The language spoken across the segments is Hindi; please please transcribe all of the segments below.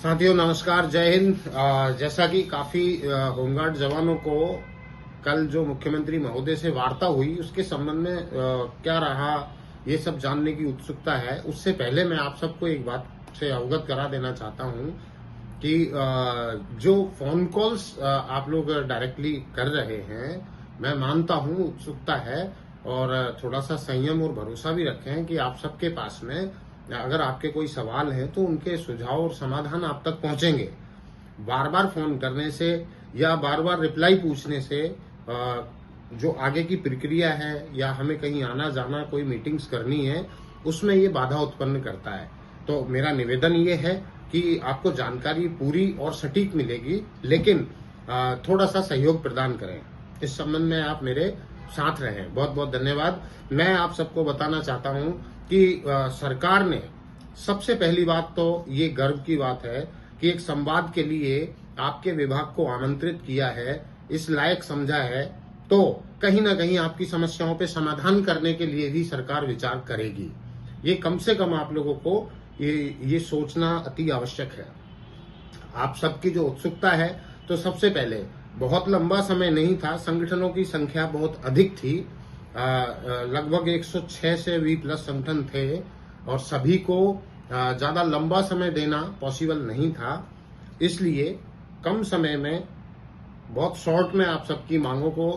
साथियों नमस्कार, जय हिंद। जैसा कि काफी होमगार्ड जवानों को कल जो मुख्यमंत्री महोदय से वार्ता हुई उसके संबंध में क्या रहा ये सब जानने की उत्सुकता है। उससे पहले मैं आप सबको एक बात से अवगत करा देना चाहता हूं कि जो फोन कॉल्स आप लोग डायरेक्टली कर रहे हैं, मैं मानता हूं उत्सुकता है और थोड़ा सा संयम और भरोसा भी रखें कि आप सबके पास में अगर आपके कोई सवाल हैं तो उनके सुझाव और समाधान आप तक पहुंचेंगे। बार बार फोन करने से या बार बार रिप्लाई पूछने से जो आगे की प्रक्रिया है या हमें कहीं आना जाना कोई मीटिंग्स करनी है उसमें ये बाधा उत्पन्न करता है। तो मेरा निवेदन ये है कि आपको जानकारी पूरी और सटीक मिलेगी, लेकिन थोड़ा सा सहयोग प्रदान करें। इस संबंध में आप मेरे साथ रहें। बहुत बहुत धन्यवाद। मैं आप सबको बताना चाहता हूं कि सरकार ने सबसे पहली बात तो ये गर्व की बात है कि एक संवाद के लिए आपके विभाग को आमंत्रित किया है, इस लायक समझा है, तो कहीं ना कहीं आपकी समस्याओं पे समाधान करने के लिए भी सरकार विचार करेगी। ये कम से कम आप लोगों को ये सोचना अति आवश्यक है। आप सबकी जो उत्सुकता है, तो सबसे पहले बहुत लंबा समय नहीं था, संगठनों की संख्या बहुत अधिक थी, लगभग 106 से भी प्लस संगठन थे और सभी को ज्यादा लंबा समय देना पॉसिबल नहीं था। इसलिए कम समय में बहुत शॉर्ट में आप सबकी मांगों को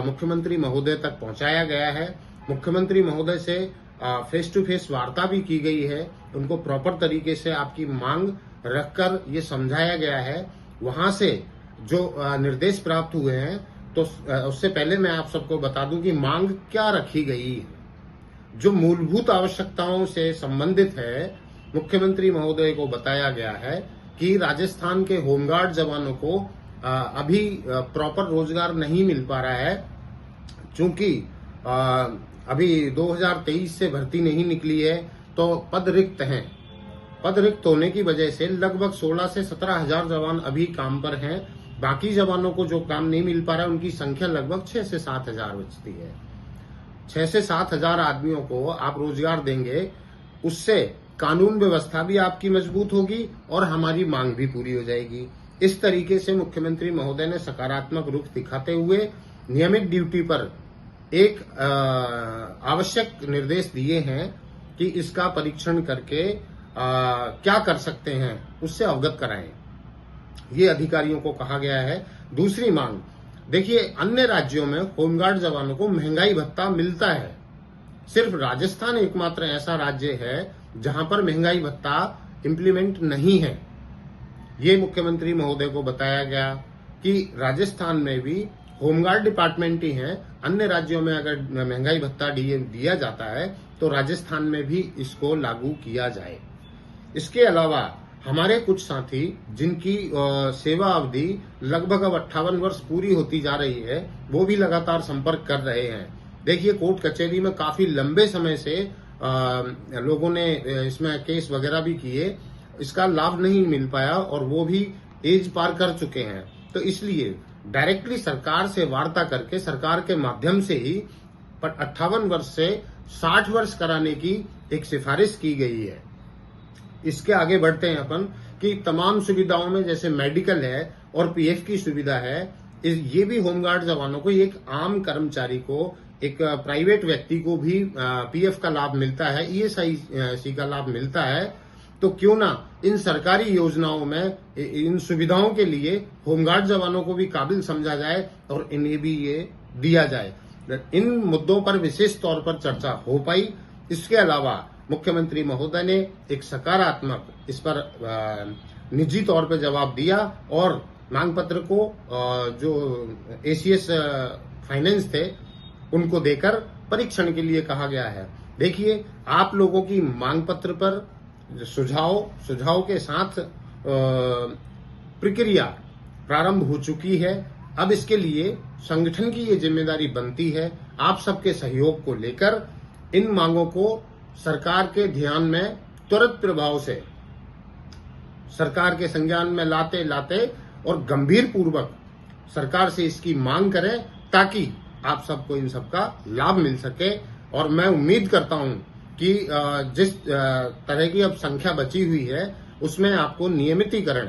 मुख्यमंत्री महोदय तक पहुंचाया गया है। मुख्यमंत्री महोदय से फेस टू फेस वार्ता भी की गई है। उनको प्रॉपर तरीके से आपकी मांग रखकर ये समझाया गया है। वहां से जो निर्देश प्राप्त हुए हैं, तो उससे पहले मैं आप सबको बता दूं कि मांग क्या रखी गई है। जो मूलभूत आवश्यकताओं से संबंधित है, मुख्यमंत्री महोदय को बताया गया है कि राजस्थान के होमगार्ड जवानों को अभी प्रॉपर रोजगार नहीं मिल पा रहा है, क्योंकि अभी 2023 से भर्ती नहीं निकली है, तो पद रिक्त हैं। पद रिक्त होने की वजह से लगभग 16 से 17 हजार जवान अभी काम पर हैं। बाकी जवानों को जो काम नहीं मिल पा रहा है उनकी संख्या लगभग 6 से 7 हजार बचती है। 6 से 7 हजार आदमियों को आप रोजगार देंगे, उससे कानून व्यवस्था भी आपकी मजबूत होगी और हमारी मांग भी पूरी हो जाएगी। इस तरीके से मुख्यमंत्री महोदय ने सकारात्मक रुख दिखाते हुए नियमित ड्यूटी पर एक आवश्यक निर्देश दिए हैं कि इसका परीक्षण करके क्या कर सकते हैं उससे अवगत कराएं। ये अधिकारियों को कहा गया है। दूसरी मांग, देखिए, अन्य राज्यों में होमगार्ड जवानों को महंगाई भत्ता मिलता है। सिर्फ राजस्थान एकमात्र ऐसा राज्य है जहां पर महंगाई भत्ता इम्प्लीमेंट नहीं है। ये मुख्यमंत्री महोदय को बताया गया कि राजस्थान में भी होमगार्ड डिपार्टमेंट ही है। अन्य राज्यों में अगर महंगाई भत्ता दिया जाता है तो राजस्थान में भी इसको लागू किया जाए। इसके अलावा हमारे कुछ साथी जिनकी सेवा अवधि लगभग अब 58 वर्ष पूरी होती जा रही है, वो भी लगातार संपर्क कर रहे हैं। देखिए, कोर्ट कचहरी में काफी लंबे समय से लोगों ने इसमें केस वगैरह भी किए, इसका लाभ नहीं मिल पाया और वो भी एज पार कर चुके हैं। तो इसलिए डायरेक्टली सरकार से वार्ता करके सरकार के माध्यम से ही 58 वर्ष से 60 वर्ष कराने की एक सिफारिश की गई है। इसके आगे बढ़ते हैं अपन कि तमाम सुविधाओं में जैसे मेडिकल है और पीएफ की सुविधा है, ये भी होमगार्ड जवानों को, एक आम कर्मचारी को, एक प्राइवेट व्यक्ति को भी पीएफ का लाभ मिलता है, ईएसआई का लाभ मिलता है। तो क्यों ना इन सरकारी योजनाओं में इन सुविधाओं के लिए होमगार्ड जवानों को भी काबिल समझा जाए और इन्हें भी ये दिया जाए। इन मुद्दों पर विशेष तौर पर चर्चा हो पाई। इसके अलावा मुख्यमंत्री महोदय ने एक सकारात्मक इस पर निजी तौर पर जवाब दिया और मांग पत्र को जो एसीएस फाइनेंस थे उनको देकर परीक्षण के लिए कहा गया है। देखिए, आप लोगों की मांग पत्र पर सुझाव के साथ प्रक्रिया प्रारंभ हो चुकी है। अब इसके लिए संगठन की ये जिम्मेदारी बनती है आप सबके सहयोग को लेकर इन मांगों को सरकार के ध्यान में त्वरित प्रभाव से सरकार के संज्ञान में लाते लाते और गंभीर पूर्वक सरकार से इसकी मांग करें, ताकि आप सबको इन सबका लाभ मिल सके। और मैं उम्मीद करता हूं कि जिस तरह की अब संख्या बची हुई है उसमें आपको नियमितीकरण,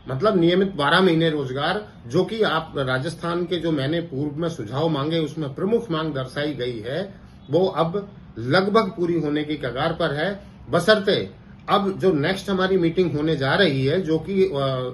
मतलब नियमित 12 महीने रोजगार, जो कि आप राजस्थान के जो मैंने पूर्व में सुझाव मांगे उसमें प्रमुख मांग दर्शाई गई है, वो अब लगभग पूरी होने की कगार पर है। बशर्ते अब जो नेक्स्ट हमारी मीटिंग होने जा रही है, जो कि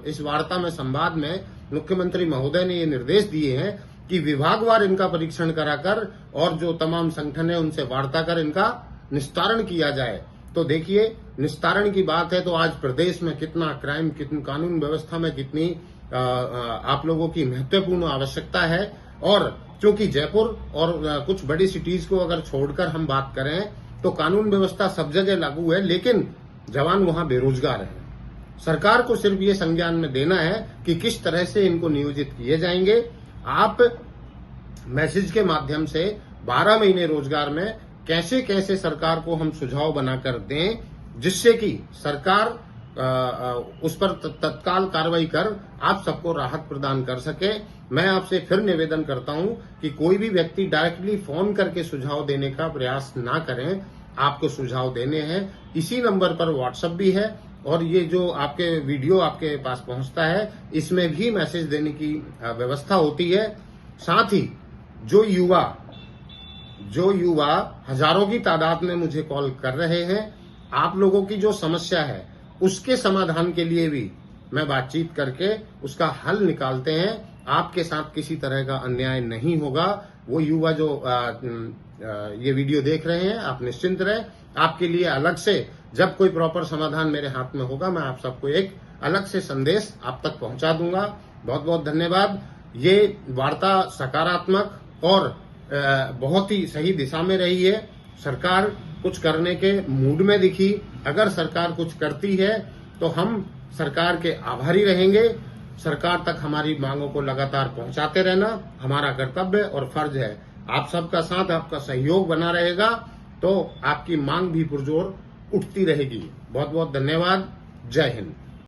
इस वार्ता में संवाद में मुख्यमंत्री महोदय ने ये निर्देश दिए हैं कि विभागवार इनका परीक्षण कराकर और जो तमाम संगठन है उनसे वार्ता कर इनका निस्तारण किया जाए। तो देखिए, निस्तारण की बात है तो आज प्रदेश में कितना क्राइम, कितनी कानून व्यवस्था में कितनी आप लोगों की महत्वपूर्ण आवश्यकता है। और क्योंकि जयपुर और कुछ बड़ी सिटीज को अगर छोड़कर हम बात करें तो कानून व्यवस्था सब जगह लागू है, लेकिन जवान वहां बेरोजगार हैं। सरकार को सिर्फ ये संज्ञान में देना है कि किस तरह से इनको नियोजित किए जाएंगे। आप मैसेज के माध्यम से 12 महीने रोजगार में कैसे कैसे सरकार को हम सुझाव बनाकर दें, जिससे कि सरकार उस पर तत्काल कार्रवाई कर आप सबको राहत प्रदान कर सके। मैं आपसे फिर निवेदन करता हूं कि कोई भी व्यक्ति डायरेक्टली फोन करके सुझाव देने का प्रयास ना करें। आपको सुझाव देने हैं, इसी नंबर पर व्हाट्सएप भी है और ये जो आपके वीडियो आपके पास पहुंचता है इसमें भी मैसेज देने की व्यवस्था होती है। साथ ही जो युवा हजारों की तादाद में मुझे कॉल कर रहे हैं, आप लोगों की जो समस्या है उसके समाधान के लिए भी मैं बातचीत करके उसका हल निकालते हैं। आपके साथ किसी तरह का अन्याय नहीं होगा। वो युवा जो ये वीडियो देख रहे हैं, आप निश्चिंत रहें, आपके लिए अलग से जब कोई प्रॉपर समाधान मेरे हाथ में होगा मैं आप सबको एक अलग से संदेश आप तक पहुंचा दूंगा। बहुत बहुत धन्यवाद। ये वार्ता सकारात्मक और बहुत ही सही दिशा में रही है। सरकार कुछ करने के मूड में दिखी। अगर सरकार कुछ करती है तो हम सरकार के आभारी रहेंगे। सरकार तक हमारी मांगों को लगातार पहुंचाते रहना हमारा कर्तव्य और फर्ज है। आप सबका साथ, आपका सहयोग बना रहेगा तो आपकी मांग भी पुरजोर उठती रहेगी। बहुत बहुत धन्यवाद। जय हिंद।